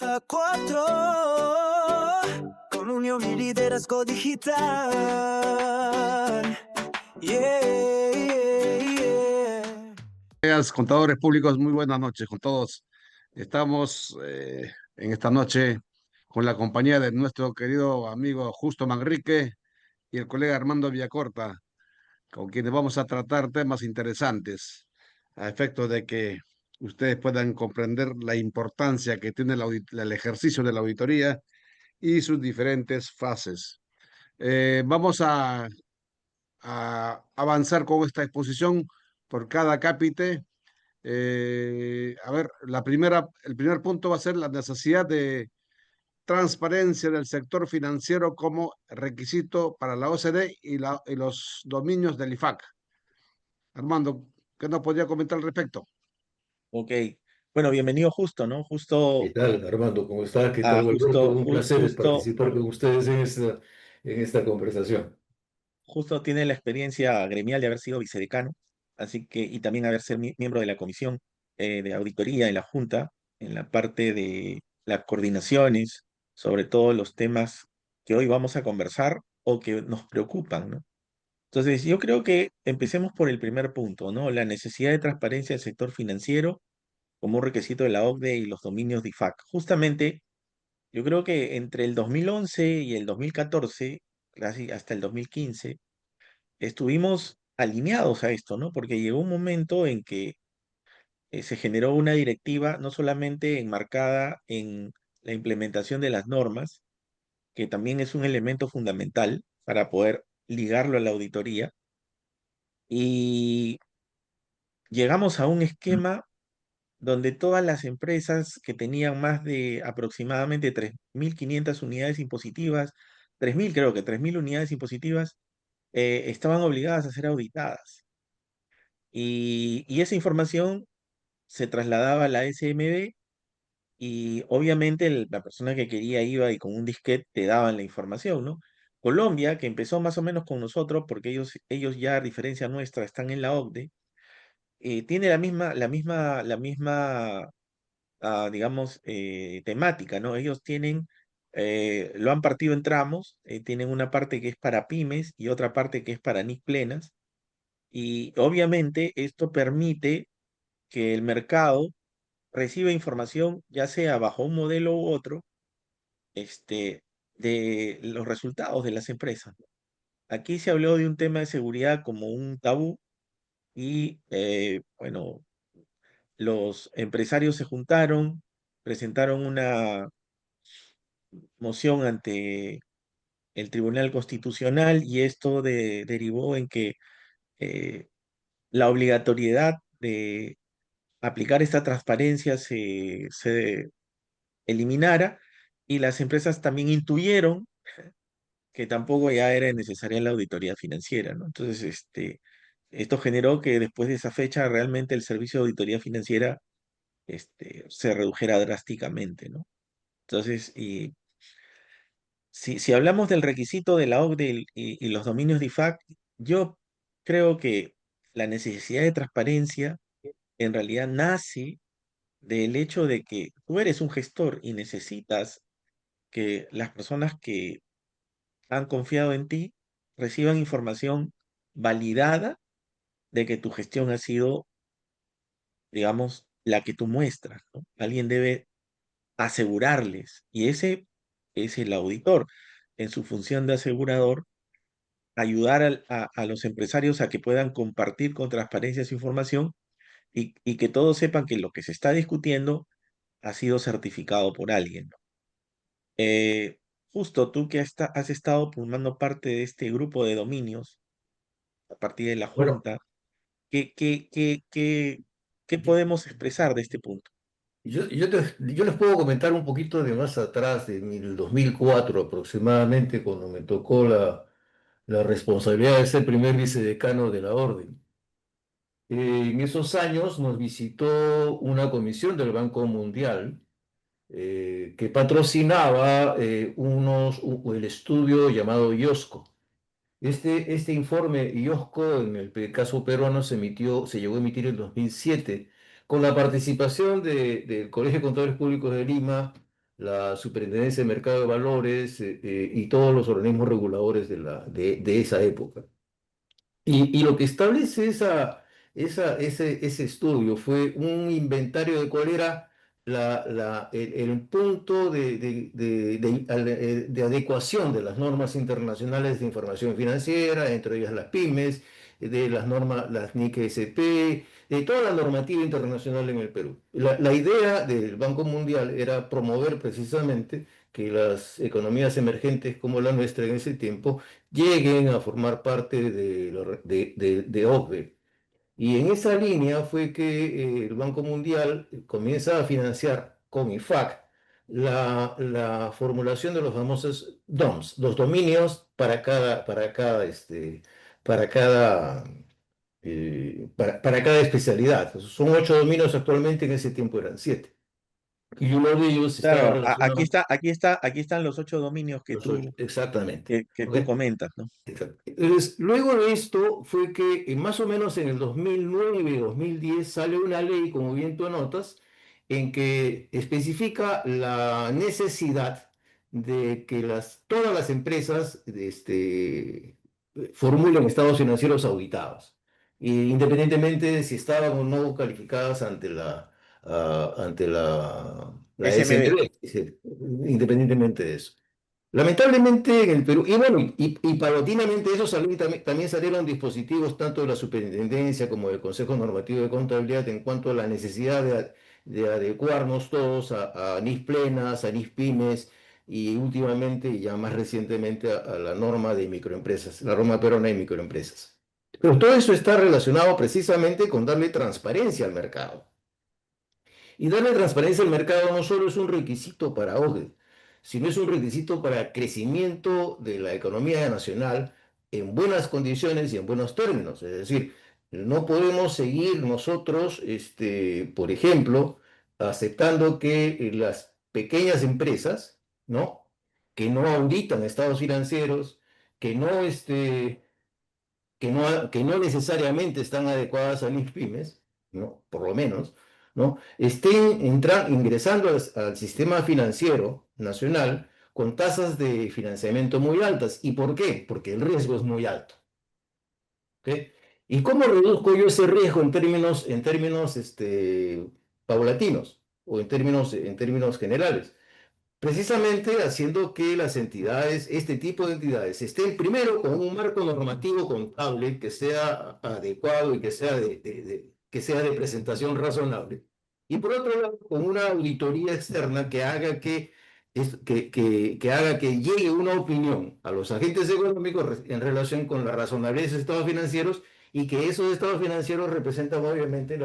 hasta 4 con unión y liderazgo digital. Yeah, yeah, yeah. Contadores públicos, muy buenas noches con todos. Estamos en esta noche con la compañía de nuestro querido amigo Justo Manrique y el colega Armando Villacorta, con quienes vamos a tratar temas interesantes a efecto de que ustedes puedan comprender la importancia que tiene el ejercicio de la auditoría y sus diferentes fases. Vamos a avanzar con esta exposición por cada cápite. A ver, el primer punto va a ser la necesidad de transparencia del sector financiero como requisito para la OCDE y los dominios del IFAC. Armando, ¿qué nos podría comentar al respecto? Ok, bueno, bienvenido Justo, ¿no? ¿Qué Justo, tal, Armando? ¿Cómo está? ¿Qué tal, Alberto? Un placer Justo, participar con ustedes en esta conversación. Justo tiene la experiencia gremial de haber sido vicedecano, así que, y también haber sido miembro de la comisión de auditoría en la Junta, en la parte de las coordinaciones, sobre todo los temas que hoy vamos a conversar o que nos preocupan, ¿no? Entonces, yo creo que empecemos por el primer punto, ¿no? La necesidad de transparencia del sector financiero como un requisito de la OCDE y los dominios de IFAC. Justamente, yo creo que entre el 2011 y el 2014, casi hasta el 2015, estuvimos alineados a esto, ¿no? Porque llegó un momento en que se generó una directiva no solamente enmarcada en la implementación de las normas, que también es un elemento fundamental para poder ligarlo a la auditoría, y llegamos a un esquema donde todas las empresas que tenían más de aproximadamente 3.500 unidades impositivas, 3.000 creo que 3.000 unidades impositivas, estaban obligadas a ser auditadas. Y esa información se trasladaba a la SMB y obviamente la persona que quería iba y con un disquete te daban la información, ¿no? Colombia, que empezó más o menos con nosotros, porque ellos ya, a diferencia nuestra, están en la OCDE, tiene la misma digamos, temática, ¿no? Ellos lo han partido en tramos, tienen una parte que es para pymes y otra parte que es para NIC plenas, y obviamente esto permite que el mercado reciba información, ya sea bajo un modelo u otro, de los resultados de las empresas. Aquí se habló de un tema de seguridad como un tabú y, bueno, los empresarios se juntaron, presentaron una moción ante el Tribunal Constitucional y esto derivó en que eh, la obligatoriedad de aplicar esta transparencia se eliminara y las empresas también intuyeron que tampoco ya era necesaria la auditoría financiera, ¿no? Entonces, esto generó que después de esa fecha realmente el servicio de auditoría financiera se redujera drásticamente, ¿no? Entonces, si hablamos del requisito de la OCDE y los dominios de IFAC, yo creo que la necesidad de transparencia en realidad nace del hecho de que tú eres un gestor y necesitas que las personas que han confiado en ti reciban información validada de que tu gestión ha sido, digamos, la que tú muestras, ¿no? Alguien debe asegurarles y ese es el auditor en su función de asegurador ayudar a los empresarios a que puedan compartir con transparencia su información y que todos sepan que lo que se está discutiendo ha sido certificado por alguien, ¿no? Justo tú que has estado formando parte de este grupo de dominios a partir de la Bueno, Junta, ¿qué podemos expresar de este punto? yo les puedo comentar un poquito de más atrás, de el 2004 aproximadamente, cuando me tocó la responsabilidad de ser primer vicedecano de la Orden. En esos años nos visitó una comisión del Banco Mundial que patrocinaba el estudio llamado IOSCO. Este informe IOSCO, en el caso peruano, se llegó a emitir en 2007, con la participación del Colegio de Contadores Públicos de Lima, la Superintendencia de Mercado de Valores y todos los organismos reguladores de esa época. Y lo que establece ese estudio fue un inventario de cuál era el punto de adecuación de las normas internacionales de información financiera, entre ellas las pymes, de las normas, las NIC SP, de toda la normativa internacional en el Perú. La idea del Banco Mundial era promover precisamente que las economías emergentes como la nuestra en ese tiempo lleguen a formar parte de OCDE. Y en esa línea fue que el Banco Mundial comienza a financiar con IFAC la formulación de los famosos DOMS, los dominios para cada, para cada especialidad. Son 8 dominios actualmente, en ese tiempo eran 7. Y uno de ellos estaba Claro, relacionado aquí están los 8 dominios con los 8, exactamente. que ¿Ok? tú comentas, ¿no? Exacto. Entonces, luego de esto fue que más o menos en el 2009 y 2010 sale una ley, como bien tú anotas, en que especifica la necesidad de que todas las empresas formulen estados financieros auditados, independientemente de si estaban o no calificadas ante la SMB. SMB, independientemente de eso. Lamentablemente en el Perú, y bueno, y paulatinamente eso salió, y también salieron dispositivos tanto de la Superintendencia como del Consejo Normativo de Contabilidad en cuanto a la necesidad de adecuarnos todos a NIS plenas, a NIS pymes y últimamente, y ya más recientemente, a la norma de microempresas, la norma peruana de microempresas. Pero todo eso está relacionado precisamente con darle transparencia al mercado. Y darle transparencia al mercado no solo es un requisito para OCDE, sino es un requisito para el crecimiento de la economía nacional en buenas condiciones y en buenos términos. Es decir, no podemos seguir nosotros, por ejemplo, aceptando que las pequeñas empresas, ¿no? Que no auditan estados financieros, que no, que no necesariamente están adecuadas a mis pymes, ¿no? Por lo menos, ¿no? Estén ingresando al sistema financiero nacional con tasas de financiamiento muy altas. ¿Y por qué? Porque el riesgo es muy alto. ¿Ok? ¿Y cómo reduzco yo ese riesgo en términos paulatinos o en términos generales? Precisamente haciendo que las entidades, este tipo de entidades, estén primero con un marco normativo contable que sea adecuado y que sea de presentación razonable. Y por otro lado, con una auditoría externa que haga que llegue una opinión a los agentes económicos en relación con la razonabilidad de esos estados financieros, y que esos estados financieros representan obviamente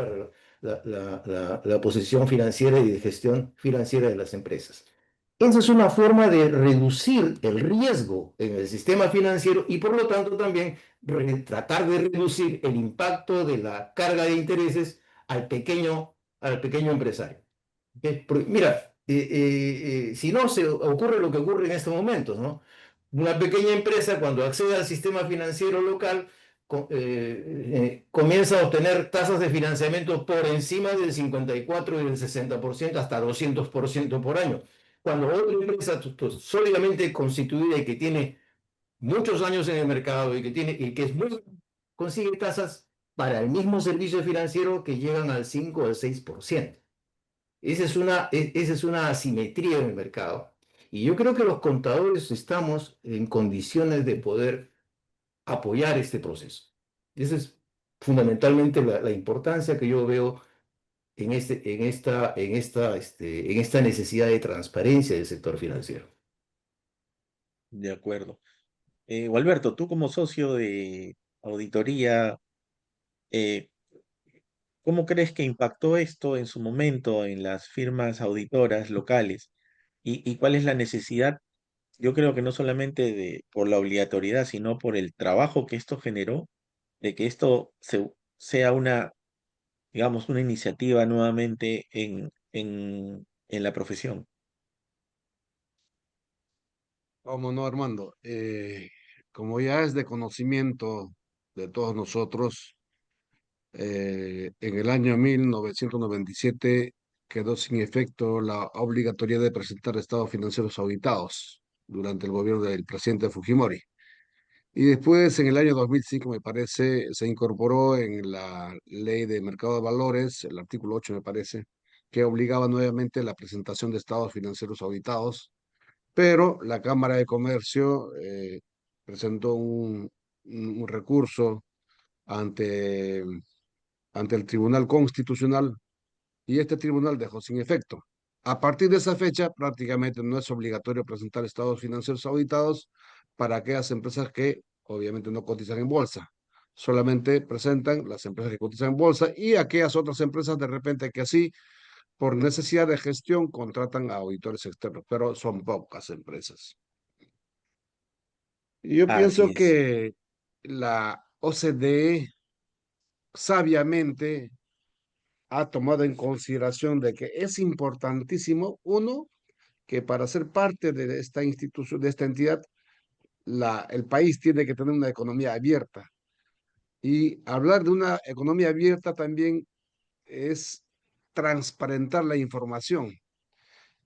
la posición financiera y de gestión financiera de las empresas. Esa es una forma de reducir el riesgo en el sistema financiero y por lo tanto también tratar de reducir el impacto de la carga de intereses al pequeño empresario. ¿Ok? Porque, mira, si no se ocurre lo que ocurre en estos momentos, ¿no? Una pequeña empresa cuando accede al sistema financiero local comienza a obtener tasas de financiamiento por encima del 54 y del 60%, hasta 200% por año. Cuando otra empresa sólidamente constituida y que tiene muchos años en el mercado y que consigue tasas para el mismo servicio financiero que llegan al 5 o al 6%. Esa es una asimetría en el mercado. Y yo creo que los contadores estamos en condiciones de poder apoyar este proceso. Esa es fundamentalmente la importancia que yo veo en esta necesidad de transparencia del sector financiero. De acuerdo. Gualberto, tú como socio de auditoría, eh, ¿cómo crees que impactó esto en su momento en las firmas auditoras locales? ¿Y cuál es la necesidad? Yo creo que no solamente por la obligatoriedad, sino por el trabajo que esto generó, de que esto sea digamos, una iniciativa nuevamente en la profesión. Cómo no, Armando. Como ya es de conocimiento de todos nosotros, en el año 1997 quedó sin efecto la obligatoriedad de presentar estados financieros auditados durante el gobierno del presidente Fujimori. Y después, en el año 2005, me parece, se incorporó en la ley de mercado de valores, el artículo 8, me parece, que obligaba nuevamente la presentación de estados financieros auditados, pero la Cámara de Comercio presentó un recurso ante, ante el Tribunal Constitucional y este tribunal dejó sin efecto. A partir de esa fecha, prácticamente no es obligatorio presentar estados financieros auditados para aquellas empresas que obviamente no cotizan en bolsa. Solamente presentan las empresas que cotizan en bolsa y aquellas otras empresas de repente que así, por necesidad de gestión, contratan a auditores externos, pero son pocas empresas. Y yo Así pienso es. que la OCDE sabiamente ha tomado en consideración de que es importantísimo, uno, que para ser parte de esta institución, de esta entidad, el país tiene que tener una economía abierta. Y hablar de una economía abierta también es transparentar la información.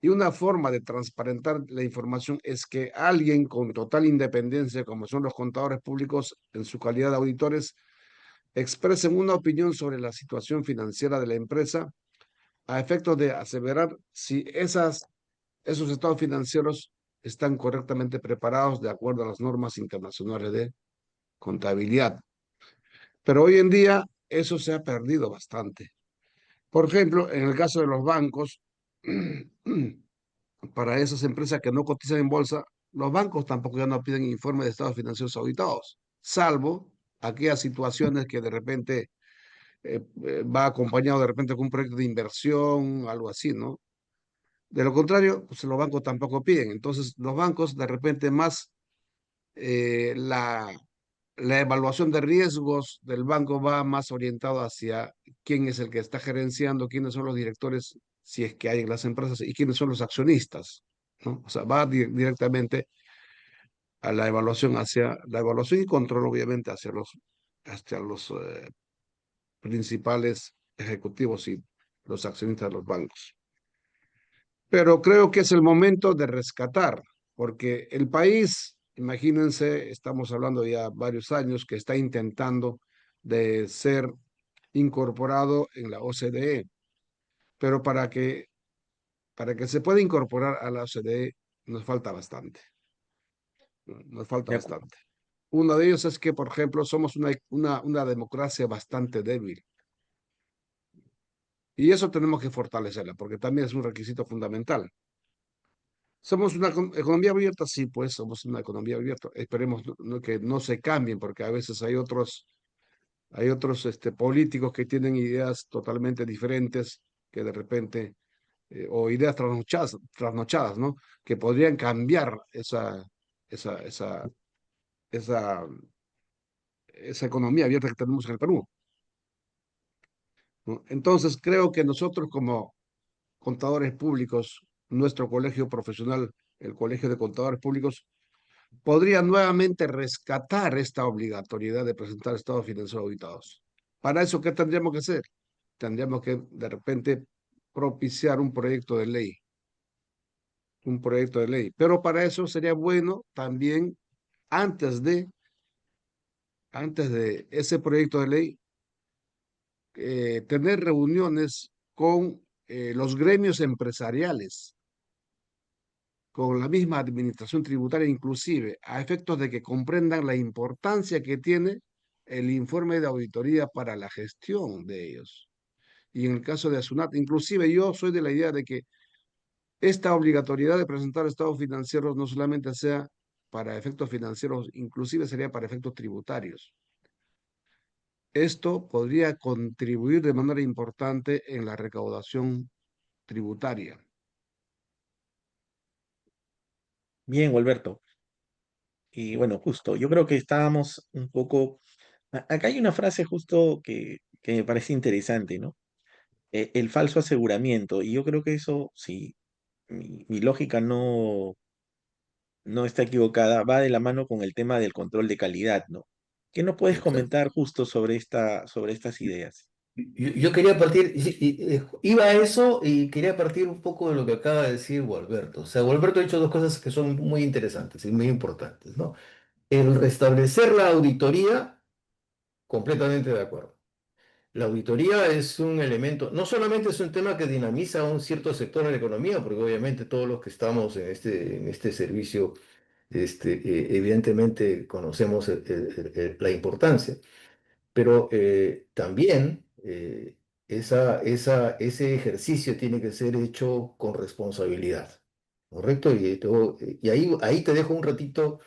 Y una forma de transparentar la información es que alguien con total independencia, como son los contadores públicos en su calidad de auditores, expresen una opinión sobre la situación financiera de la empresa a efectos de aseverar si esos estados financieros están correctamente preparados de acuerdo a las normas internacionales de contabilidad. Pero hoy en día eso se ha perdido bastante. Por ejemplo, en el caso de los bancos, para esas empresas que no cotizan en bolsa, los bancos tampoco ya no piden informes de estados financieros auditados, salvo aquellas situaciones que de repente va acompañado de repente con un proyecto de inversión, algo así, ¿no? De lo contrario, pues los bancos tampoco piden. Entonces, los bancos de repente más eh, la, la evaluación de riesgos del banco va más orientado hacia quién es el que está gerenciando, quiénes son los directores, si es que hay en las empresas, y quiénes son los accionistas, ¿no? O sea, va directamente a la evaluación hacia la evaluación y control, obviamente, hacia los principales ejecutivos y los accionistas de los bancos. Pero creo que es el momento de rescatar, porque el país, imagínense, estamos hablando ya varios años que está intentando de ser incorporado en la OCDE, pero para que se pueda incorporar a la OCDE nos falta bastante, nos falta De acu- bastante. Uno de ellos es que, por ejemplo, somos una democracia bastante débil y eso tenemos que fortalecerla, porque también es un requisito fundamental. Somos una economía abierta, sí, pues somos una economía abierta. Esperemos que no se cambien, porque a veces hay otros políticos que tienen ideas totalmente diferentes, que de repente, o ideas trasnochadas, ¿no? Que podrían cambiar esa, esa, esa, esa economía abierta que tenemos en el Perú, ¿no? Entonces, creo que nosotros como contadores públicos, nuestro colegio profesional, el Colegio de Contadores Públicos, podría nuevamente rescatar esta obligatoriedad de presentar estados financieros auditados. Para eso, ¿qué tendríamos que hacer? Tendríamos que, de repente, propiciar un proyecto de ley. Pero para eso sería bueno también, antes de, antes de ese proyecto de ley, tener reuniones con los gremios empresariales, con la misma administración tributaria inclusive, a efectos de que comprendan la importancia que tiene el informe de auditoría para la gestión de ellos. Y en el caso de Asunat, inclusive yo soy de la idea de que esta obligatoriedad de presentar estados financieros no solamente sea para efectos financieros, inclusive sería para efectos tributarios. Esto podría contribuir de manera importante en la recaudación tributaria. Bien, Alberto. Y bueno, justo, yo creo que estábamos un poco... Acá hay una frase justo que me parece interesante, ¿no? El falso aseguramiento. Y yo creo que eso, si mi lógica no está equivocada, va de la mano con el tema del control de calidad, ¿no? ¿Qué no puedes Exacto. comentar justo sobre sobre estas ideas? Yo quería partir, iba a eso y quería partir un poco de lo que acaba de decir Gualberto. O sea, Gualberto ha dicho dos cosas que son muy interesantes y muy importantes, ¿no? El restablecer la auditoría, completamente de acuerdo. La auditoría es un elemento, no solamente es un tema que dinamiza a un cierto sector de la economía, porque obviamente todos los que estamos en este servicio, evidentemente conocemos la importancia, pero también ese ejercicio tiene que ser hecho con responsabilidad, ¿correcto? Y ahí te dejo un ratito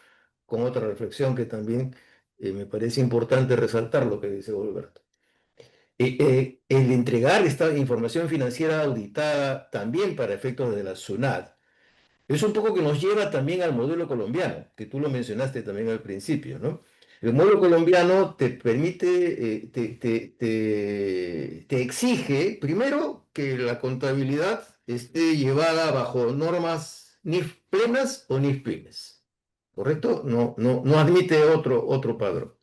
con otra reflexión que también me parece importante resaltar lo que dice Alberto. El entregar esta información financiera auditada también para efectos de la SUNAT es un poco que nos lleva también al modelo colombiano, que tú lo mencionaste también al principio, ¿no? El modelo colombiano te permite, te exige, primero, que la contabilidad esté llevada bajo normas NIF plenas o NIF pymes, ¿correcto? No admite otro padrón.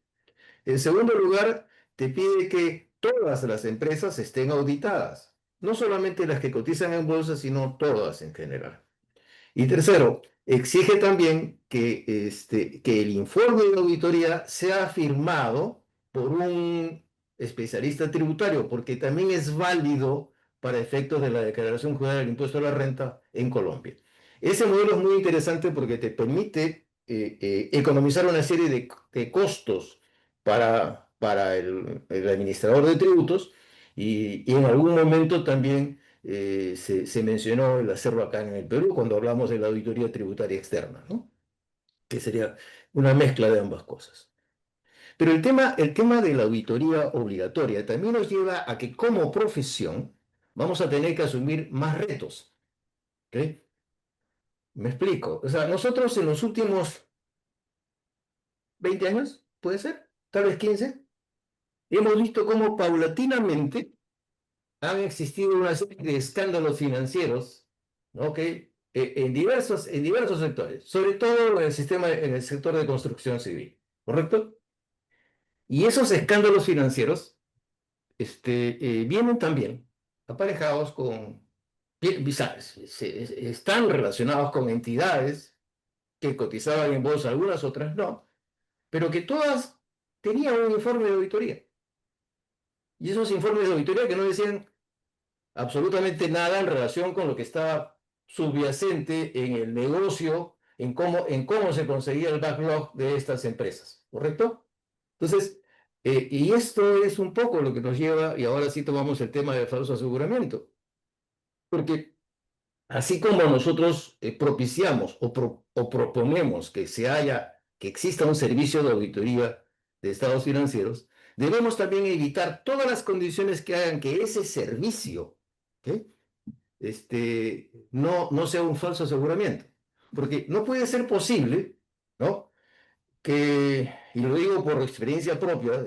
En segundo lugar, te pide que todas las empresas estén auditadas, no solamente las que cotizan en bolsa, sino todas en general. Y tercero, exige también que el informe de auditoría sea firmado por un especialista tributario, porque también es válido para efectos de la declaración jurada del impuesto a la renta en Colombia. Ese modelo es muy interesante porque te permite economizar una serie de costos para el administrador de tributos y en algún momento también se mencionó el hacerlo acá en el Perú cuando hablamos de la auditoría tributaria externa, ¿no? Que sería una mezcla de ambas cosas. Pero el tema de la auditoría obligatoria también nos lleva a que como profesión vamos a tener que asumir más retos. ¿Ok? Me explico. O sea, nosotros en los últimos 20 años, puede ser, tal vez 15, hemos visto cómo paulatinamente han existido una serie de escándalos financieros, ¿no? Que en diversos sectores, sobre todo en el sector de construcción civil, ¿correcto? Y esos escándalos financieros vienen también aparejados con, ¿sabes? Están relacionados con entidades que cotizaban en bolsa, algunas otras no, pero que todas tenían un informe de auditoría. Y esos informes de auditoría que no decían absolutamente nada en relación con lo que estaba subyacente en el negocio, en cómo se conseguía el backlog de estas empresas, ¿correcto? Entonces, y esto es un poco lo que nos lleva, y ahora sí tomamos el tema del falso aseguramiento, porque así como nosotros propiciamos o proponemos que exista un servicio de auditoría de estados financieros, debemos también evitar todas las condiciones que hagan que ese servicio, ¿ok? No sea un falso aseguramiento. Porque no puede ser posible, ¿no? Y lo digo por experiencia propia,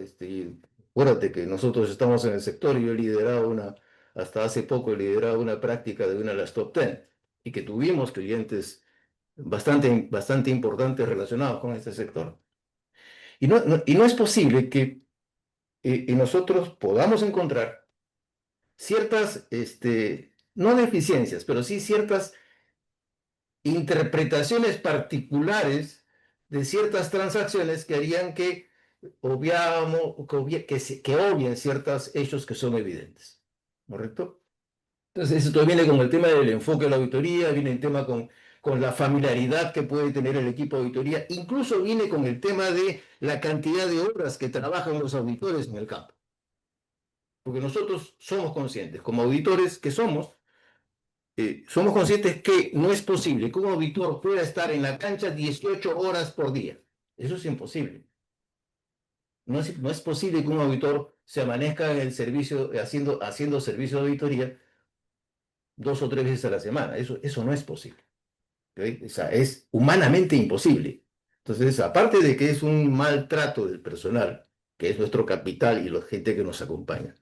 acuérdate que nosotros estamos en el sector y yo he liderado hasta hace poco he liderado una práctica de una de las top 10 y que tuvimos clientes bastante importantes relacionados con este sector. Y no es posible que nosotros podamos encontrar ciertas, no deficiencias, pero sí ciertas interpretaciones particulares de ciertas transacciones que harían que que obvien ciertos hechos que son evidentes. ¿Correcto? Entonces, esto viene con el tema del enfoque de la auditoría, viene el tema con la familiaridad que puede tener el equipo de auditoría, incluso viene con el tema de la cantidad de horas que trabajan los auditores en el campo. Porque nosotros somos conscientes, como auditores que somos conscientes que no es posible que un auditor pueda estar en la cancha 18 horas por día. Eso es imposible. No es posible que un auditor se amanezca en el servicio, haciendo servicio de auditoría 2 o 3 veces a la semana. Eso no es posible. ¿Ok? O sea, es humanamente imposible. Entonces, aparte de que es un maltrato del personal, que es nuestro capital y la gente que nos acompaña,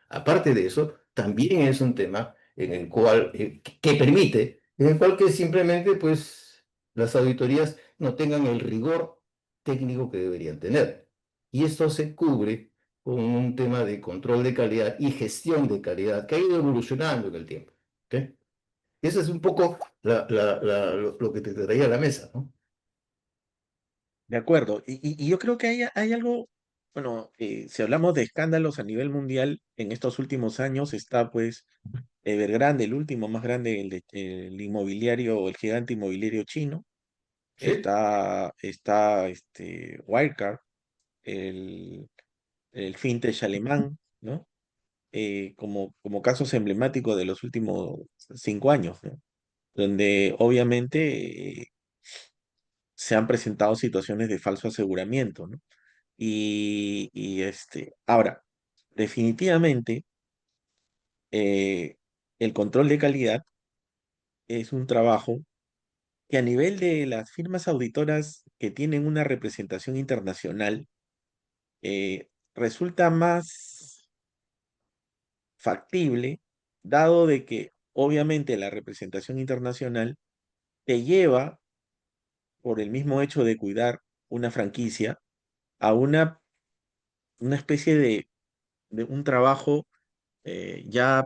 aparte de eso, también es un tema en el cual, que permite, en el cual que simplemente, pues, las auditorías no tengan el rigor técnico que deberían tener. Y esto se cubre con un tema de control de calidad y gestión de calidad que ha ido evolucionando en el tiempo. ¿Ok? Eso es un poco lo que te traía a la mesa, ¿no? De acuerdo. Y yo creo que hay algo, bueno, si hablamos de escándalos a nivel mundial, en estos últimos años está pues Evergrande, el último más grande, el inmobiliario, el gigante inmobiliario chino. Sí. Está Wirecard, el, el fintech alemán, ¿no? Como casos emblemáticos de los últimos 5 años, ¿no? Donde obviamente se han presentado situaciones de falso aseguramiento, ¿no? Ahora, definitivamente, eh, el control de calidad es un trabajo que a nivel de las firmas auditoras que tienen una representación internacional, resulta más factible, dado de que obviamente la representación internacional te lleva, por el mismo hecho de cuidar una franquicia, a una especie de un trabajo ya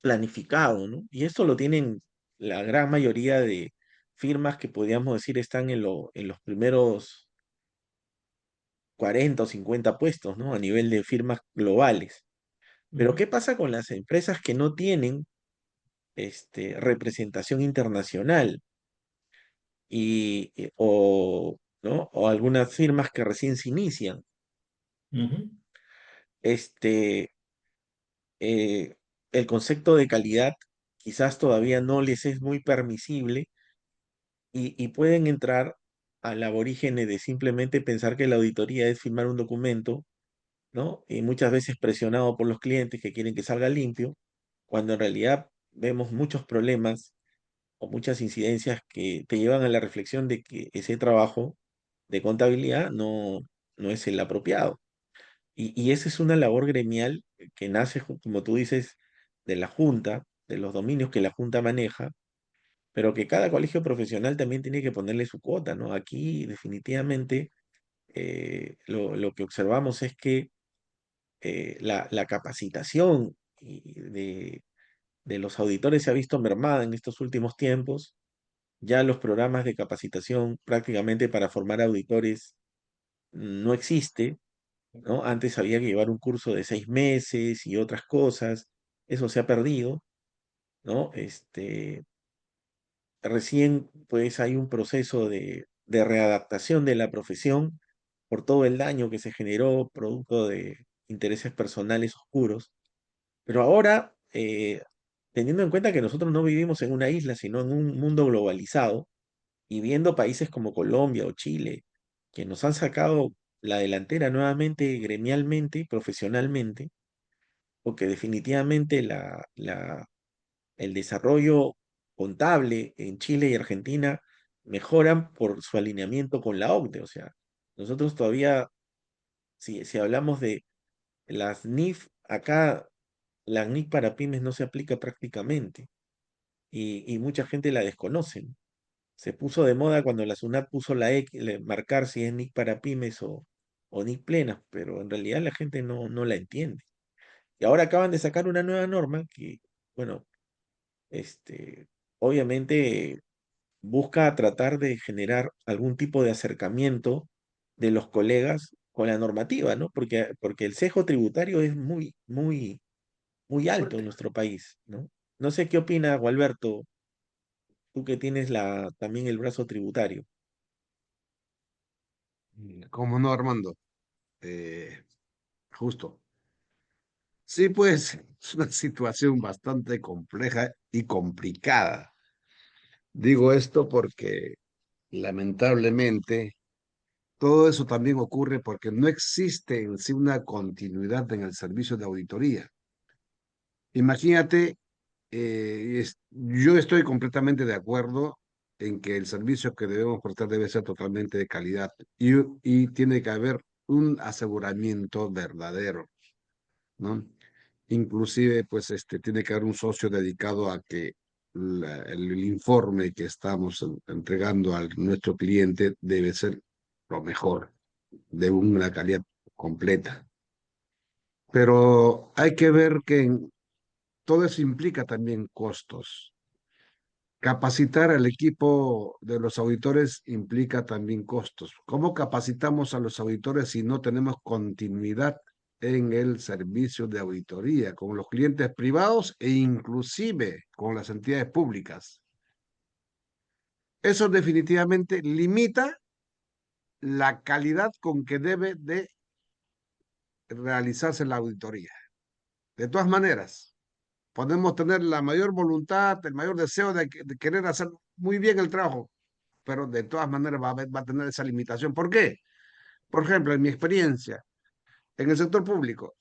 planificado, ¿no? Y esto lo tienen la gran mayoría de firmas que podríamos decir están en los primeros 40 o 50 puestos, ¿no? A nivel de firmas globales. Pero Ujú, ¿qué pasa con las empresas que no tienen representación internacional ¿no? O algunas firmas que recién se inician? ujú, Este, eh, el concepto de calidad quizás todavía no les es muy permisible y pueden entrar al aborígene de simplemente pensar que la auditoría es firmar un documento, ¿no? Y muchas veces presionado por los clientes que quieren que salga limpio, cuando en realidad vemos muchos problemas o muchas incidencias que te llevan a la reflexión de que ese trabajo de contabilidad no es el apropiado. Y esa es una labor gremial que nace, como tú dices, de la Junta, de los dominios que la Junta maneja, pero que cada colegio profesional también tiene que ponerle su cuota, ¿no? Aquí definitivamente lo que observamos es que la capacitación de los auditores se ha visto mermada en estos últimos tiempos. Ya los programas de capacitación prácticamente para formar auditores no existe, ¿no? Antes había que llevar un curso de 6 meses y otras cosas. Eso se ha perdido, ¿no? Recién, pues, hay un proceso de readaptación de la profesión por todo el daño que se generó producto de intereses personales oscuros. Pero ahora, teniendo en cuenta que nosotros no vivimos en una isla, sino en un mundo globalizado, y viendo países como Colombia o Chile, que nos han sacado la delantera nuevamente gremialmente y profesionalmente, porque definitivamente el desarrollo contable en Chile y Argentina mejoran por su alineamiento con la OCDE. O sea, nosotros todavía, si hablamos de las NIF, acá la NIF para pymes no se aplica prácticamente y mucha gente la desconoce. Se puso de moda cuando la SUNAT puso la X, marcar si es NIC para pymes o NIC plenas, pero en realidad la gente no la entiende. Y ahora acaban de sacar una nueva norma que, bueno, obviamente busca tratar de generar algún tipo de acercamiento de los colegas con la normativa, ¿no? Porque el sesgo tributario es muy alto en fuerte. nuestro país, ¿no? No sé qué opina Gualberto, tú que tienes también el brazo tributario. ¿Cómo no, Armando? Eh, Justo. Sí, pues es una situación bastante compleja y complicada. Digo esto porque lamentablemente todo eso también ocurre porque no existe en sí una continuidad en el servicio de auditoría. Imagínate, yo estoy completamente de acuerdo en que el servicio que debemos prestar debe ser totalmente de calidad y tiene que haber un aseguramiento verdadero, ¿no? Inclusive, pues, tiene que haber un socio dedicado a que el informe que estamos entregando a nuestro cliente debe ser lo mejor, de una calidad completa. pero hay que ver que todo eso implica también costos. Capacitar al equipo de los auditores implica también costos. ¿Cómo capacitamos a los auditores si no tenemos continuidad en el servicio de auditoría con los clientes privados e inclusive con las entidades públicas? Eso definitivamente limita la calidad con que debe de realizarse la auditoría. De todas maneras, podemos tener la mayor voluntad, el mayor deseo de querer hacer muy bien el trabajo, pero de todas maneras va a tener esa limitación. ¿Por qué? Por ejemplo, en mi experiencia, en el sector público,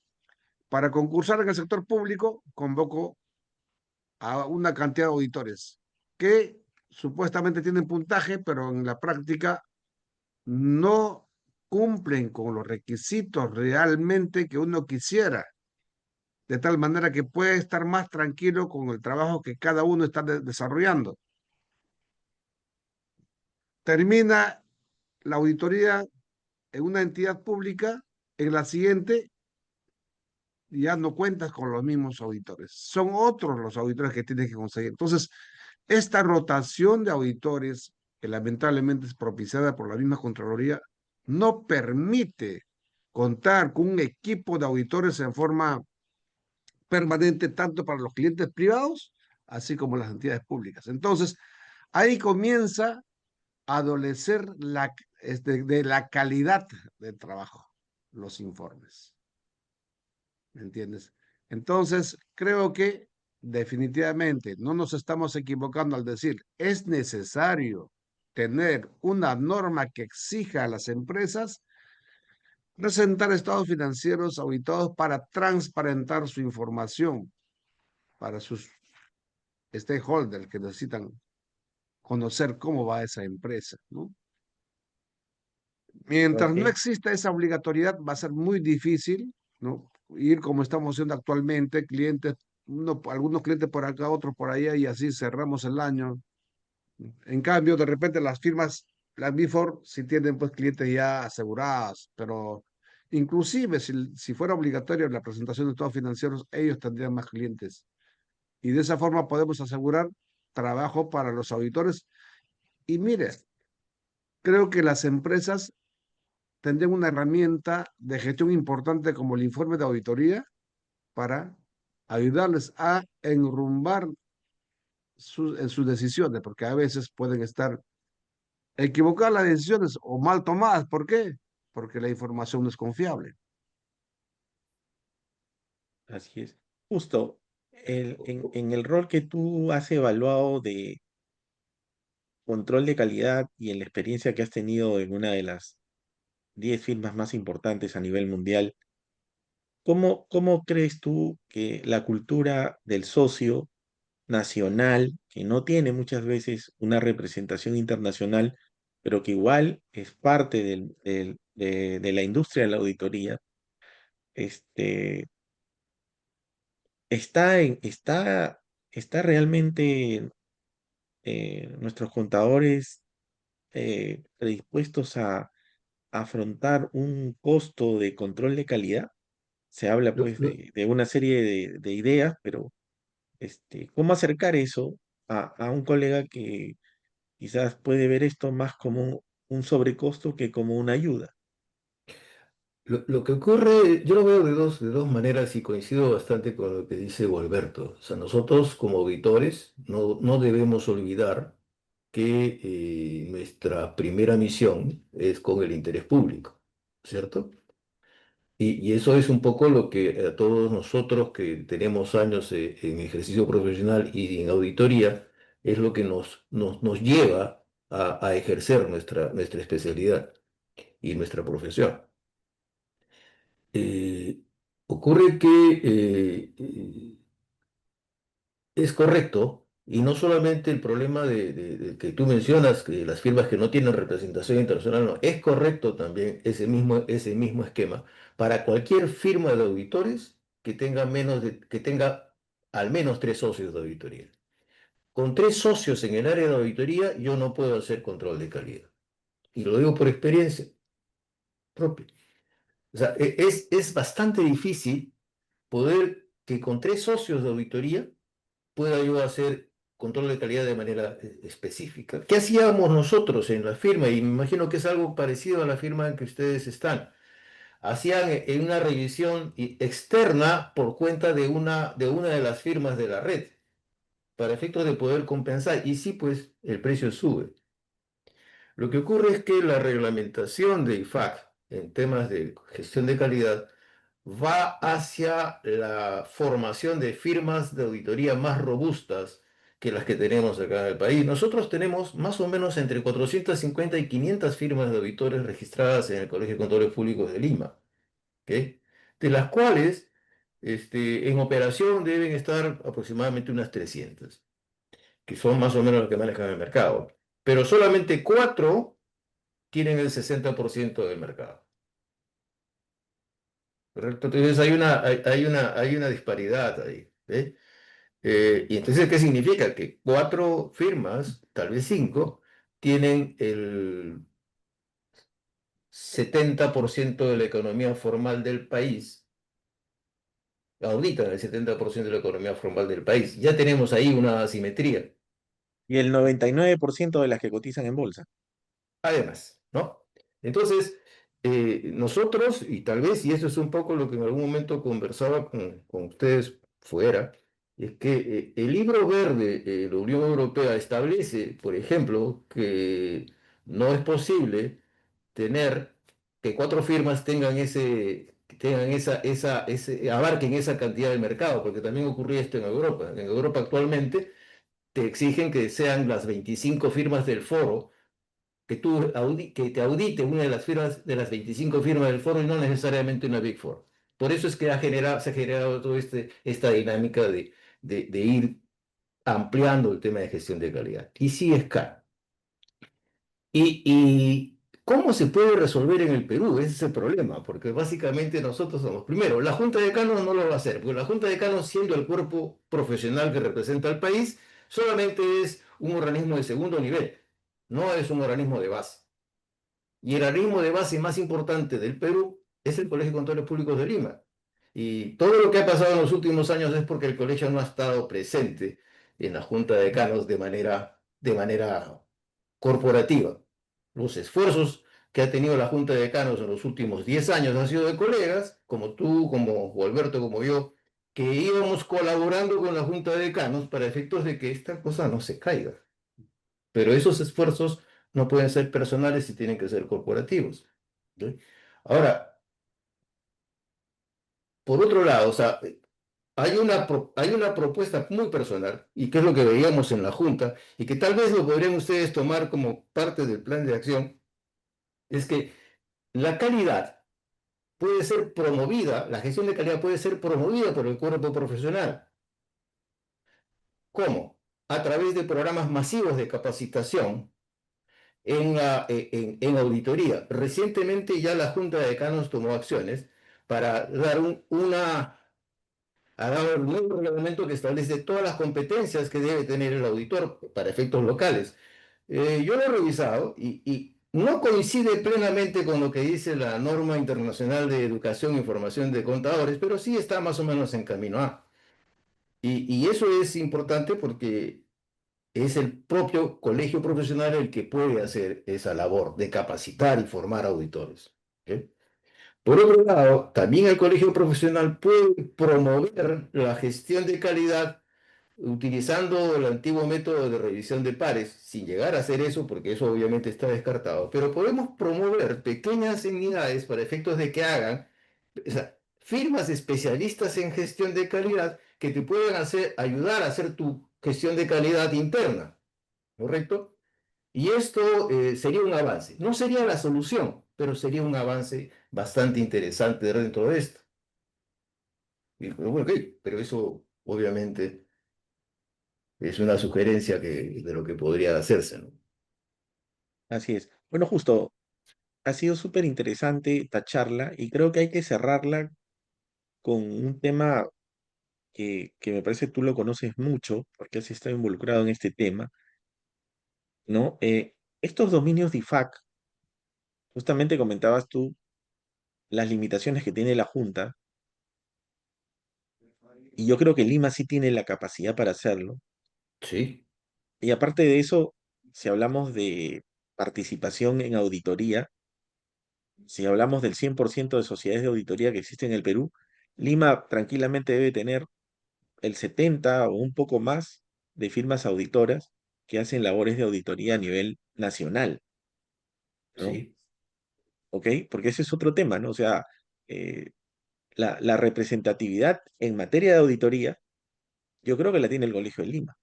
para concursar en el sector público, convoco a una cantidad de auditores que supuestamente tienen puntaje, pero en la práctica no cumplen con los requisitos realmente que uno quisiera, de tal manera que puede estar más tranquilo con el trabajo que cada uno está desarrollando. Termina la auditoría en una entidad pública, en la siguiente ya no cuentas con los mismos auditores. Son otros los auditores que tienes que conseguir. Entonces, esta rotación de auditores, que lamentablemente es propiciada por la misma Contraloría, no permite contar con un equipo de auditores en forma permanente, tanto para los clientes privados, así como las entidades públicas. Entonces, ahí comienza a adolecer de la calidad del trabajo, los informes. ¿Me entiendes? Entonces, creo que definitivamente no nos estamos equivocando al decir, es necesario tener una norma que exija a las empresas presentar estados financieros auditados para transparentar su información para sus stakeholders que necesitan conocer cómo va esa empresa, ¿no? Mientras no Ok. exista esa obligatoriedad, va a ser muy difícil, ¿no? Ir como estamos haciendo actualmente, clientes, algunos clientes por acá, otros por allá, y así cerramos el año. En cambio, de repente las firmas, las Big Four, sí tienen pues clientes ya asegurados, pero inclusive si fuera obligatorio la presentación de estados financieros, ellos tendrían más clientes. Y de esa forma podemos asegurar trabajo para los auditores. Y mire, creo que las empresas tendrían una herramienta de gestión importante como el informe de auditoría para ayudarles a enrumbar en sus decisiones, porque a veces pueden estar equivocadas las decisiones o mal tomadas. ¿Por qué? Porque la información no es confiable. Así es. Justo en el rol que tú has evaluado de control de calidad y en la experiencia que has tenido en una de las 10 firmas más importantes a nivel mundial, ¿cómo crees tú que la cultura del socio nacional, que no tiene muchas veces una representación internacional, pero que igual es parte de la industria de la auditoría, este, está realmente nuestros contadores predispuestos a afrontar un costo de control de calidad? Se habla Lo- pues lo- de una serie de ideas, pero ¿cómo acercar eso a un colega que quizás puede ver esto más como un sobrecosto que como una ayuda? lo que ocurre, yo lo veo de dos maneras y coincido bastante con lo que dice Gualberto. O sea, nosotros como auditores no debemos olvidar que nuestra primera misión es con el interés público, ¿cierto? Y eso es un poco lo que a todos nosotros que tenemos años en ejercicio profesional y en auditoría, es lo que nos lleva a ejercer nuestra especialidad y nuestra profesión. Eh, ocurre que es correcto, y no solamente el problema de que tú mencionas, que las firmas que no tienen representación internacional, no, es correcto también ese mismo esquema para cualquier firma de auditores que tenga al menos tres socios de auditoría. Con tres socios en el área de auditoría, yo no puedo hacer control de calidad. Y lo digo por experiencia propia. O sea, es bastante difícil poder que con 3 socios de auditoría pueda yo hacer control de calidad de manera específica. ¿Qué hacíamos nosotros en la firma? Y me imagino que es algo parecido a la firma en que ustedes están. Hacían en una revisión externa por cuenta de una de las firmas de la red, para efectos de poder compensar. Y sí, pues el precio sube. Lo que ocurre es que la reglamentación de IFAC en temas de gestión de calidad va hacia la formación de firmas de auditoría más robustas que las que tenemos acá en el país. Nosotros tenemos más o menos entre 450 y 500 firmas de auditores registradas en el Colegio de Contadores Públicos de Lima, ¿ok? De las cuales en operación deben estar aproximadamente unas 300, que son más o menos las que manejan el mercado. Pero solamente 4 tienen el 60% del mercado. ¿Correcto? Entonces hay una disparidad ahí. ¿Ve? Y entonces, ¿qué significa? Que 4 firmas, tal vez 5, tienen el 70% de la economía formal del país, auditan el 70% de la economía formal del país. Ya tenemos ahí una asimetría. Y el 99% de las que cotizan en bolsa. Además, ¿no? Entonces, nosotros, y tal vez, y eso es un poco lo que en algún momento conversaba con ustedes fuera, es que el libro verde de la Unión Europea establece, por ejemplo, que no es posible tener que 4 firmas abarquen esa cantidad de mercado, porque también ocurría esto en Europa. En Europa actualmente te exigen que sean las 25 firmas del foro que te audite una de las firmas, de las 25 firmas del foro y no necesariamente una Big Four. Por eso es que se ha generado toda esta dinámica de ir ampliando el tema de gestión de calidad. Y sí es caro. ¿Y cómo se puede resolver en el Perú? Ese es el problema, porque básicamente nosotros somos, primero, la Junta de Canos no lo va a hacer, porque la Junta de Canos, siendo el cuerpo profesional que representa al país, solamente es un organismo de segundo nivel, no es un organismo de base. Y el organismo de base más importante del Perú es el Colegio de Contadores Públicos de Lima. Y todo lo que ha pasado en los últimos años es porque el colegio no ha estado presente en la Junta de Decanos de manera corporativa. Los esfuerzos que ha tenido la Junta de Decanos en los últimos 10 años han sido de colegas, como tú, como Alberto, como yo, que íbamos colaborando con la Junta de Decanos para efectos de que esta cosa no se caiga. Pero esos esfuerzos no pueden ser personales y tienen que ser corporativos. ¿Ok? Ahora, por otro lado, o sea, hay una propuesta muy personal, y que es lo que veíamos en la Junta, y que tal vez lo podrían ustedes tomar como parte del plan de acción, es que la calidad puede ser promovida, la gestión de calidad puede ser promovida por el cuerpo profesional. ¿Cómo? A través de programas masivos de capacitación en auditoría. Recientemente ya la Junta de Decanos tomó acciones para dar ha dado un nuevo reglamento que establece todas las competencias que debe tener el auditor para efectos locales. Yo lo he revisado y no coincide plenamente con lo que dice la norma internacional de educación e formación de contadores, pero sí está más o menos en camino A. Y eso es importante porque es el propio colegio profesional el que puede hacer esa labor de capacitar y formar auditores. ¿Ok? Por otro lado, también el colegio profesional puede promover la gestión de calidad utilizando el antiguo método de revisión de pares, sin llegar a hacer eso, porque eso obviamente está descartado, pero podemos promover pequeñas unidades para efectos de que hagan, o sea, firmas especialistas en gestión de calidad que te puedan ayudar a hacer tu gestión de calidad interna, ¿correcto? Y esto sería un avance. No sería la solución, pero sería un avance bastante interesante dentro de esto. Y, bueno, ok, pero eso obviamente es una sugerencia de lo que podría hacerse, ¿no? Así es. Bueno, justo, ha sido súper interesante esta charla y creo que hay que cerrarla con un tema que me parece tú lo conoces mucho, porque has estado involucrado en este tema, ¿no? Estos dominios de IFAC, justamente comentabas tú las limitaciones que tiene la Junta, Y yo creo que Lima sí tiene la capacidad para hacerlo. Sí, Y aparte de eso, si hablamos de participación en auditoría, si hablamos del 100% de sociedades de auditoría que existen en el Perú, Lima tranquilamente debe tener el 70 o un poco más de firmas auditoras que hacen labores de auditoría a nivel nacional, ¿no? sí. ¿Ok? Porque ese es otro tema, ¿no? O sea, eh, la representatividad en materia de auditoría, yo creo que la tiene el Colegio de Lima,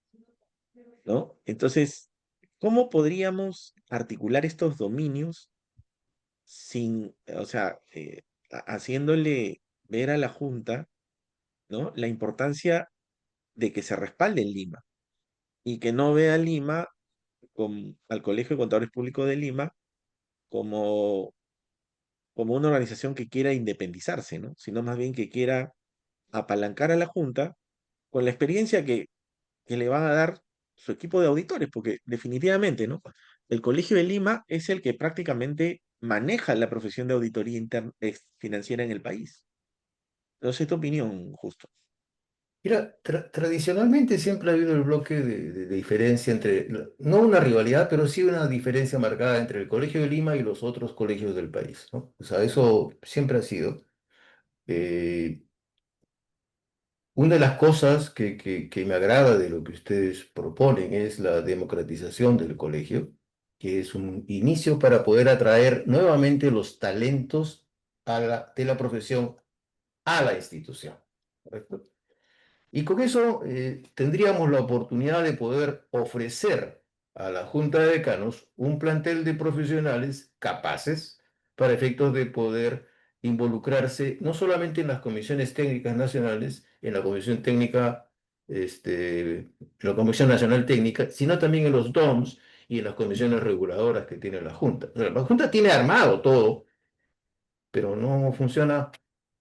¿no? Entonces, ¿cómo podríamos articular estos dominios sin, o sea, haciéndole ver a la Junta, ¿no? La importancia de que se respalde en Lima y que no vea a Lima al Colegio de Contadores Públicos de Lima como, como una organización que quiera independizarse, ¿no? Sino más bien que quiera apalancar a la Junta con la experiencia que le van a dar su equipo de auditores, porque definitivamente, ¿no? El Colegio de Lima es el que prácticamente maneja la profesión de auditoría financiera en el país. No sé tu opinión, Justo. Mira, tradicionalmente siempre ha habido el bloque de diferencia entre, no una rivalidad, pero sí una diferencia marcada entre el Colegio de Lima y los otros colegios del país, ¿no? O sea, eso siempre ha sido. Eh, una de las cosas que me agrada de lo que ustedes proponen es la democratización del colegio, que es un inicio para poder atraer nuevamente los talentos de la profesión a la institución. ¿Correcto? Y con eso tendríamos la oportunidad de poder ofrecer a la Junta de Decanos un plantel de profesionales capaces para efectos de poder involucrarse no solamente en las comisiones técnicas nacionales, en la Comisión Técnica, la Comisión Nacional Técnica, sino también en los DOMS y en las comisiones reguladoras que tiene la Junta. O sea, la Junta tiene armado todo, pero no funciona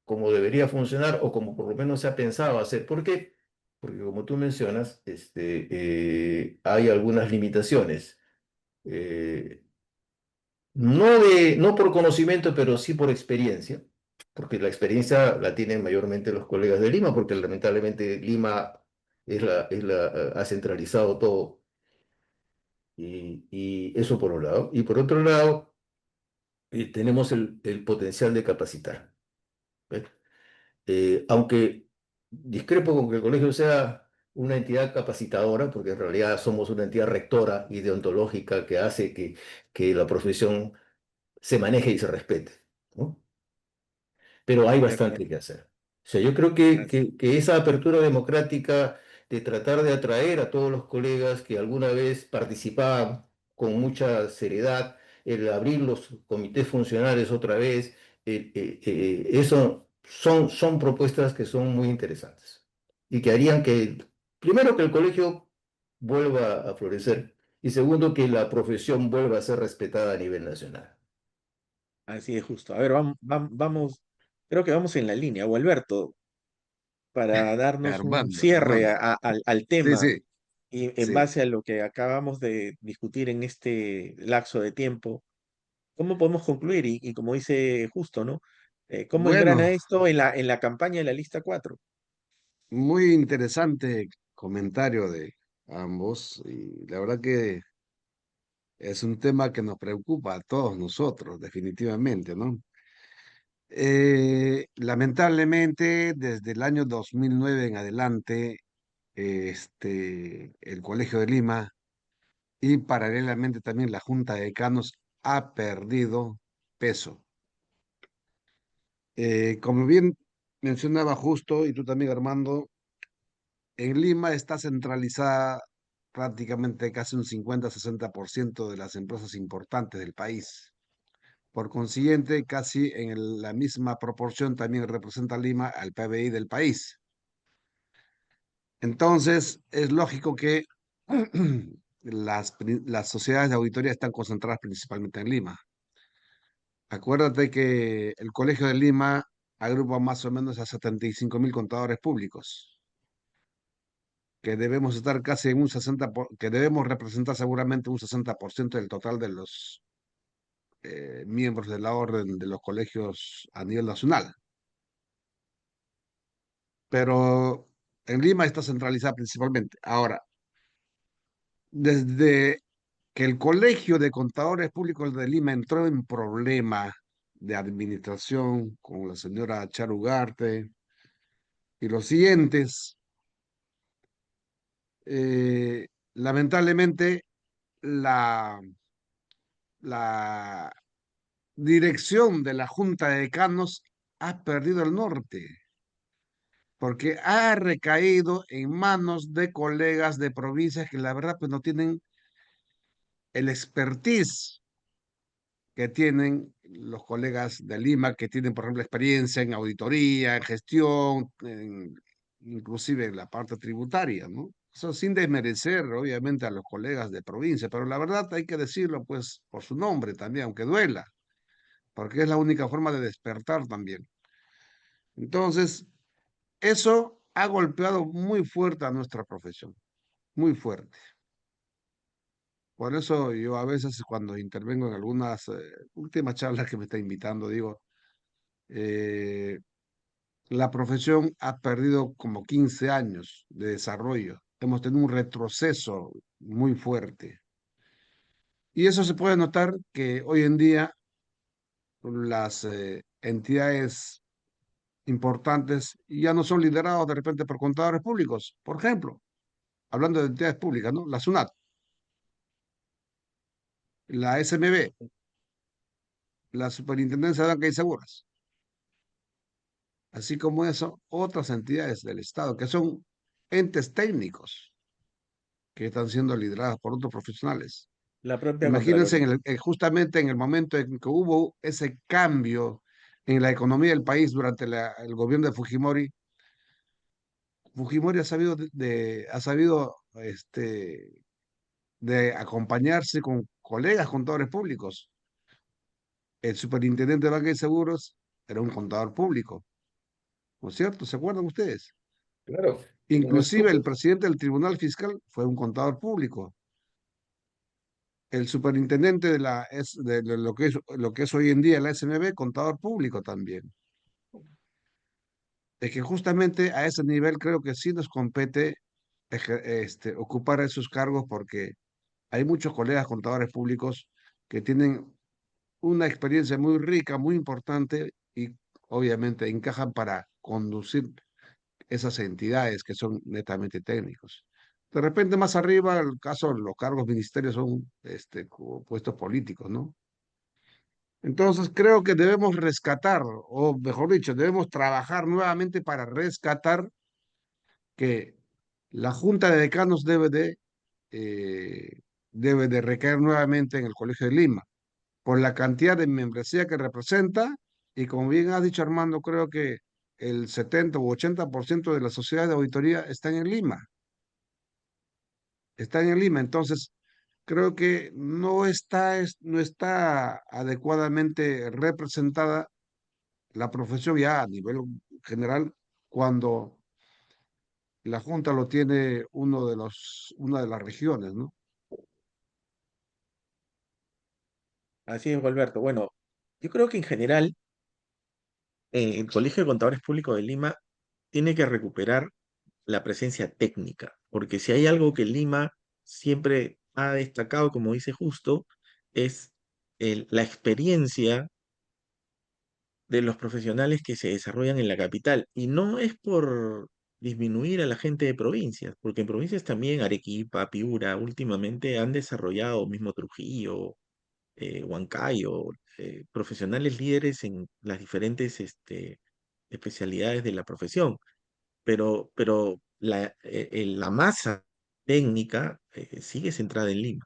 como debería funcionar o como por lo menos se ha pensado hacer. ¿Por qué? Porque como tú mencionas, hay algunas limitaciones. Eh, no por conocimiento, pero sí por experiencia, porque la experiencia la tienen mayormente los colegas de Lima, porque lamentablemente Lima ha centralizado todo. Y eso por un lado. Y por otro lado, tenemos el potencial de capacitar. ¿Ves? Aunque discrepo con que el colegio sea una entidad capacitadora, porque en realidad somos una entidad rectora y deontológica que hace que la profesión se maneje y se respete, ¿no? Pero hay De acuerdo. bastante que hacer. O sea, yo creo Así. que esa apertura democrática de tratar de atraer a todos los colegas que alguna vez participaban con mucha seriedad, el abrir los comités funcionales otra vez, eso son propuestas que son muy interesantes y que harían que, primero, que el colegio vuelva a florecer y segundo, que la profesión vuelva a ser respetada a nivel nacional. Así es justo. A ver, vamos, creo que vamos en la línea, o Alberto, para darnos un Armando, cierre Armando. al Sí, tema sí, y en sí. base a lo que acabamos de discutir en este lapso de tiempo, ¿cómo podemos concluir? Y como dice justo, ¿no? ¿Cómo engrana Bueno, esto en la campaña de la lista 4? muy interesante comentario de ambos y la verdad que es un tema que nos preocupa a todos nosotros, definitivamente, ¿no? Lamentablemente, desde el año 2009 en adelante, el Colegio de Lima y paralelamente también la Junta de Decanos ha perdido peso. Como bien mencionaba justo, y tú también, Armando, en Lima está centralizada prácticamente casi un 50-60% de las empresas importantes del país. Por consiguiente, casi en la misma proporción también representa Lima al PBI del país. Entonces, es lógico que las sociedades de auditoría están concentradas principalmente en Lima. Acuérdate que el Colegio de Lima agrupa más o menos a 75.000 contadores públicos, que debemos estar casi en un 60, que debemos representar seguramente un 60% del total de los miembros de la orden de los colegios a nivel nacional. Pero En Lima está centralizada principalmente. Ahora, desde que el Colegio de Contadores Públicos de Lima entró en problema de administración con la señora Charugarte y los siguientes, lamentablemente la, la dirección de la Junta de Decanos ha perdido el norte, porque ha recaído en manos de colegas de provincias que la verdad pues no tienen el expertise que tienen los colegas de Lima, que tienen, por ejemplo, experiencia en auditoría, en gestión, inclusive en la parte tributaria, ¿no? Eso sin desmerecer, obviamente, a los colegas de provincia, pero la verdad hay que decirlo, pues, por su nombre también, aunque duela, porque es la única forma de despertar también. Entonces, eso ha golpeado muy fuerte a nuestra profesión, muy fuerte. Por eso yo a veces cuando intervengo en algunas últimas charlas que me está invitando, digo, eh, la profesión ha perdido como 15 años de desarrollo. Hemos tenido un retroceso muy fuerte. Y eso se puede notar que hoy en día las entidades importantes ya no son liderados de repente por contadores públicos. Por ejemplo, hablando de entidades públicas, ¿no? La SUNAT, la SMB, la Superintendencia de Banca y Seguros, así como eso, otras entidades del Estado que son entes técnicos que están siendo lideradas por otros profesionales. La propia Imagínense Contraloría. justamente en el momento en que hubo ese cambio en la economía del país durante el gobierno de Fujimori. Fujimori ha sabido ha sabido de acompañarse con colegas contadores públicos. El superintendente de Banca y Seguros era un contador público, ¿no es cierto? ¿Se acuerdan ustedes? Claro, no Inclusive el estuvo. presidente del Tribunal Fiscal fue un contador público. El superintendente de lo que es hoy en día la SMB, contador público también. Es que justamente a ese nivel creo que sí nos compete ocupar esos cargos porque hay muchos colegas contadores públicos que tienen una experiencia muy rica, muy importante y obviamente encajan para conducir esas entidades que son netamente técnicos. De repente más arriba, el caso, los cargos ministerios son como puestos políticos, ¿no? Entonces creo que debemos rescatar, o mejor dicho, debemos trabajar nuevamente para rescatar que la Junta de Decanos eh, debe de recaer nuevamente en el Colegio de Lima, por la cantidad de membresía que representa, y como bien ha dicho Armando, creo que el 70 u 80% de las sociedades de auditoría están en Lima, están en Lima, entonces creo que no está adecuadamente representada la profesión ya a nivel general cuando la Junta lo tiene una de las regiones, ¿no? Así es, Alberto. Bueno, yo creo que en general el Colegio de Contadores Públicos de Lima tiene que recuperar la presencia técnica, porque si hay algo que Lima siempre ha destacado, como dice Justo, es la experiencia de los profesionales que se desarrollan en la capital. Y no es por disminuir a la gente de provincias, porque en provincias también Arequipa, Piura, últimamente han desarrollado, mismo Trujillo, Huancayo, profesionales líderes en las diferentes especialidades de la profesión, pero la masa técnica sigue centrada en Lima.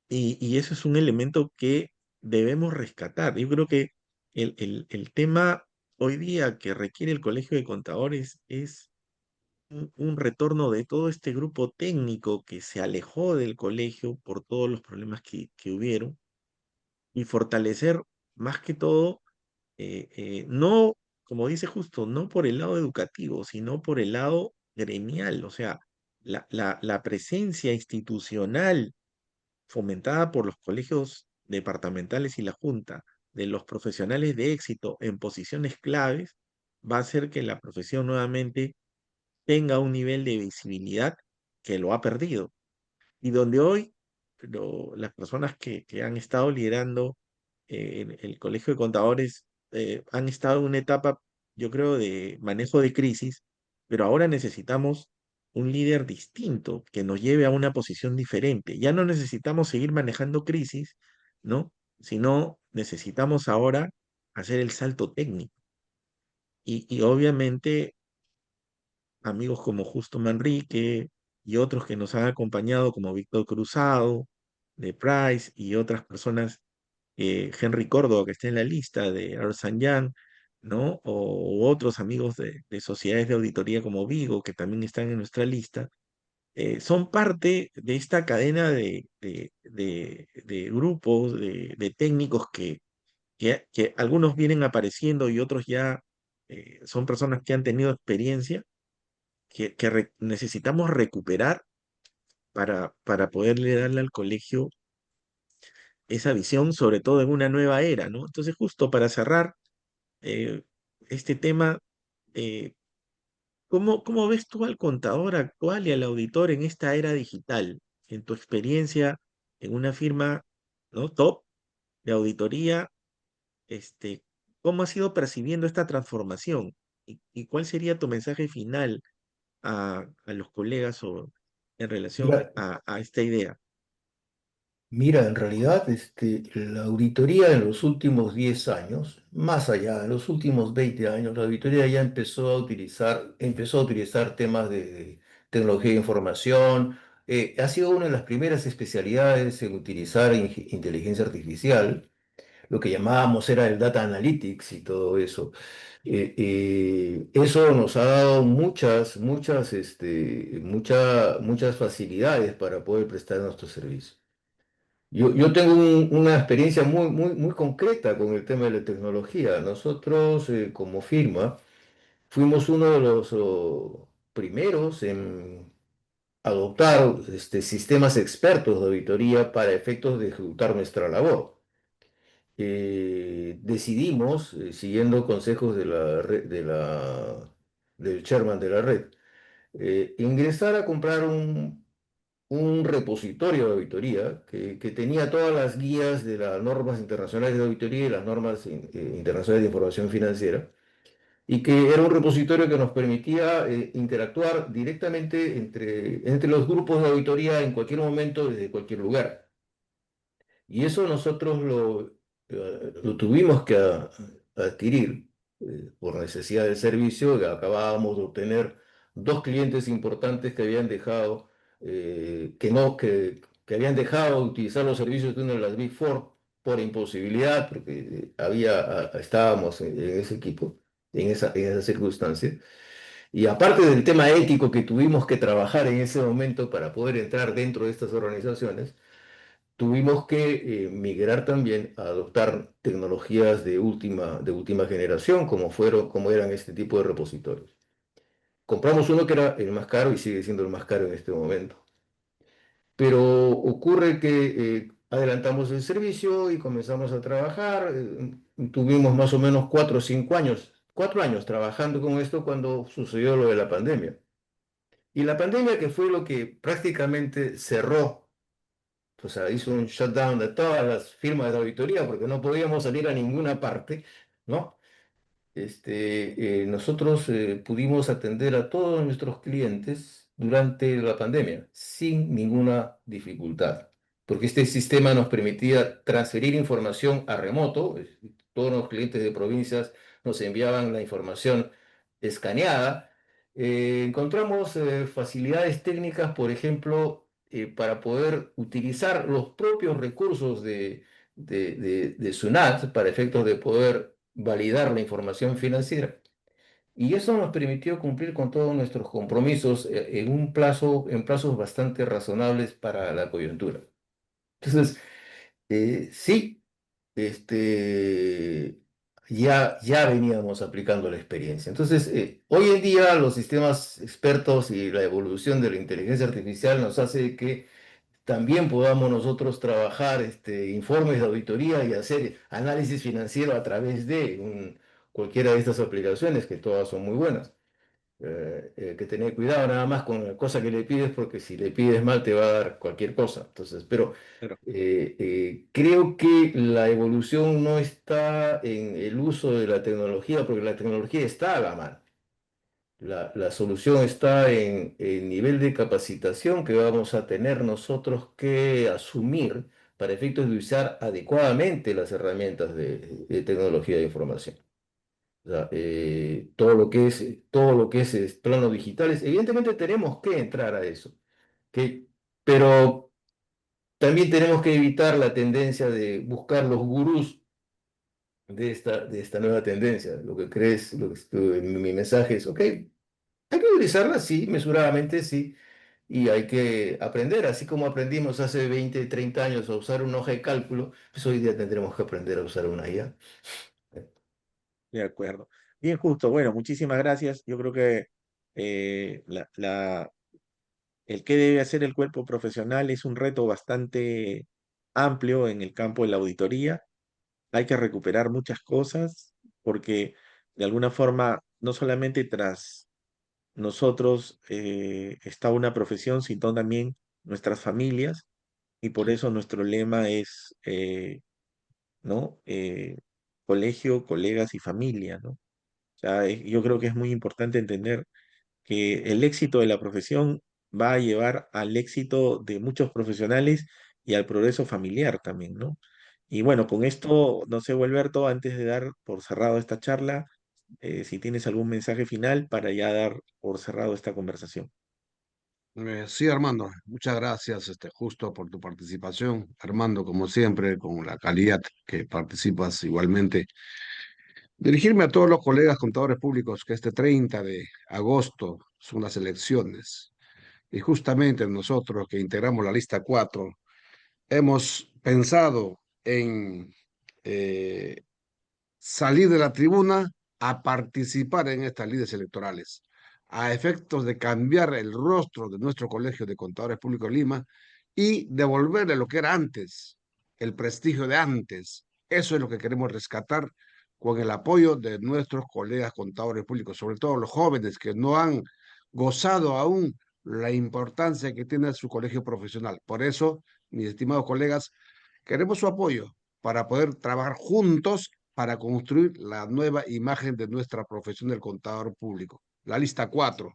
Y eso es un elemento que debemos rescatar. Yo creo que el tema hoy día que requiere el Colegio de Contadores es un retorno de todo este grupo técnico que se alejó del colegio por todos los problemas que hubieron y fortalecer más que todo, no, como dice Justo, no por el lado educativo, sino por el lado gremial, o sea, la presencia institucional fomentada por los colegios departamentales y la Junta de los profesionales de éxito en posiciones claves, va a hacer que la profesión nuevamente tenga un nivel de visibilidad que lo ha perdido. Y donde hoy las personas que han estado liderando el Colegio de Contadores han estado en una etapa, yo creo, de manejo de crisis, pero ahora necesitamos un líder distinto que nos lleve a una posición diferente. Ya no necesitamos seguir manejando crisis, ¿no? Sino necesitamos ahora hacer el salto técnico. Y obviamente amigos como Justo Manrique y otros que nos han acompañado, como Víctor Cruzado, de Price y otras personas, Henry Córdoba, que está en la lista, de Ernst Young, ¿no? O otros amigos de sociedades de auditoría como Vigo, que también están en nuestra lista, son parte de esta cadena de grupos, de técnicos que algunos vienen apareciendo y otros ya son personas que han tenido experiencia que necesitamos recuperar para poderle darle al colegio esa visión, sobre todo en una nueva era, ¿no? Entonces, justo para cerrar eh, este tema, eh, ¿cómo ves tú al contador actual y al auditor en esta era digital? En tu experiencia en una firma, ¿no? Top de auditoría, este, ¿cómo has ido percibiendo esta transformación? Y cuál sería tu mensaje final a los colegas o en relación Mira, a esta idea? Mira, en realidad, la auditoría en los últimos 10 años, más allá, en los últimos 20 años, la auditoría ya empezó a utilizar temas de tecnología de información. Ha sido una de las primeras especialidades en utilizar inteligencia artificial. Lo que llamábamos era el data analytics y todo eso. Eso nos ha dado muchas facilidades para poder prestar nuestros servicios. Yo tengo una experiencia muy concreta con el tema de la tecnología. Nosotros, como firma, fuimos uno de los primeros en adoptar sistemas expertos de auditoría para efectos de ejecutar nuestra labor. Decidimos, siguiendo consejos de del chairman de la red, ingresar a comprar un repositorio de auditoría que tenía todas las guías de las normas internacionales de auditoría y las normas internacionales de información financiera, y que era un repositorio que nos permitía interactuar directamente entre los grupos de auditoría en cualquier momento, desde cualquier lugar. Y eso nosotros lo tuvimos que adquirir por necesidad del servicio. Acabábamos de obtener dos clientes importantes que habían dejado, que no, que habían dejado de utilizar los servicios de una de las Big Four por imposibilidad, porque estábamos en ese equipo, en esa circunstancia. Y aparte del tema ético que tuvimos que trabajar en ese momento para poder entrar dentro de estas organizaciones, tuvimos que migrar también a adoptar tecnologías de última generación, como eran este tipo de repositorios. Compramos uno que era el más caro y sigue siendo el más caro en este momento. Pero ocurre que adelantamos el servicio y comenzamos a trabajar. Tuvimos más o menos 4 o 5 años, 4 años trabajando con esto cuando sucedió lo de la pandemia. Y la pandemia, que fue lo que prácticamente cerró, o sea, hizo un shutdown de todas las firmas de auditoría porque no podíamos salir a ninguna parte, ¿no? Nosotros pudimos atender a todos nuestros clientes durante la pandemia sin ninguna dificultad, porque este sistema nos permitía transferir información a remoto. Todos los clientes de provincias nos enviaban la información escaneada. Encontramos facilidades técnicas, por ejemplo, para poder utilizar los propios recursos de SUNAT para efectos de poder validar la información financiera. Y eso nos permitió cumplir con todos nuestros compromisos en plazos bastante razonables para la coyuntura. Entonces, sí, este, ya veníamos aplicando la experiencia. Entonces, hoy en día los sistemas expertos y la evolución de la inteligencia artificial nos hace que también podamos nosotros trabajar informes de auditoría y hacer análisis financiero a través de cualquiera de estas aplicaciones, que todas son muy buenas. que tener cuidado nada más con la cosa que le pides, porque si le pides mal te va a dar cualquier cosa. Entonces, pero Pero, creo que la evolución no está en el uso de la tecnología, porque la tecnología está a la mano. La solución está en el nivel de capacitación que vamos a tener nosotros que asumir para efectos de usar adecuadamente las herramientas de tecnología de información. O sea, todo lo que es planos digitales, evidentemente tenemos que entrar a eso, que, pero también tenemos que evitar la tendencia de buscar los gurús de esta nueva tendencia. Lo que crees, mi mensaje es, ok, hay que utilizarla, sí, mesuradamente, sí, y hay que aprender, así como aprendimos hace 20 30 años a usar una hoja de cálculo, pues hoy día tendremos que aprender a usar una IA. de acuerdo. Bien, justo. Bueno, muchísimas gracias. Yo creo que el que debe hacer el cuerpo profesional es un reto bastante amplio en el campo de la auditoría. Hay que recuperar muchas cosas porque de alguna forma no solamente tras nosotros está una profesión, sino también nuestras familias y por Sí. eso nuestro lema es, ¿no? Colegio, colegas y familia, ¿no? O sea, yo creo que es muy importante entender que el éxito de la profesión va a llevar al éxito de muchos profesionales y al progreso familiar también, ¿no? Y bueno, con esto, no sé, Alberto, antes de dar por cerrado esta charla, si tienes algún mensaje final para ya dar por cerrado esta conversación. Sí, Armando, muchas gracias, justo por tu participación. Armando, como siempre, con la calidad que participas igualmente. Dirigirme a todos los colegas contadores públicos que este 30 de agosto son las elecciones. Y justamente nosotros que integramos la lista 4 hemos pensado en eh, salir de la tribuna a participar en estas lides electorales, a efectos de cambiar el rostro de nuestro Colegio de Contadores Públicos de Lima y devolverle lo que era antes, el prestigio de antes. Eso es lo que queremos rescatar con el apoyo de nuestros colegas contadores públicos, sobre todo los jóvenes que no han gozado aún la importancia que tiene su colegio profesional. Por eso, mis estimados colegas, queremos su apoyo para poder trabajar juntos para construir la nueva imagen de nuestra profesión del contador público. La lista 4.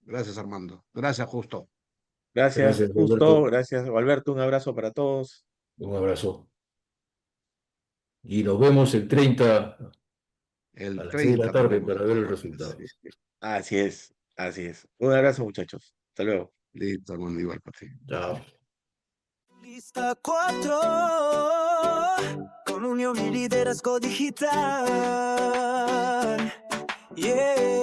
Gracias, Armando. Gracias, Justo. Gracias, Gracias, Justo. Alberto. Gracias, Alberto. Un abrazo para todos. Un abrazo. Y nos vemos el 30 a El las 6 de la 30 nos tarde vemos para ver el entonces. resultado. Sí. Así es, así es. Un abrazo, muchachos. Hasta luego. Listo, Armando, igual para ti. Chao. Lista 4 con unión y liderazgo digital. Yeah.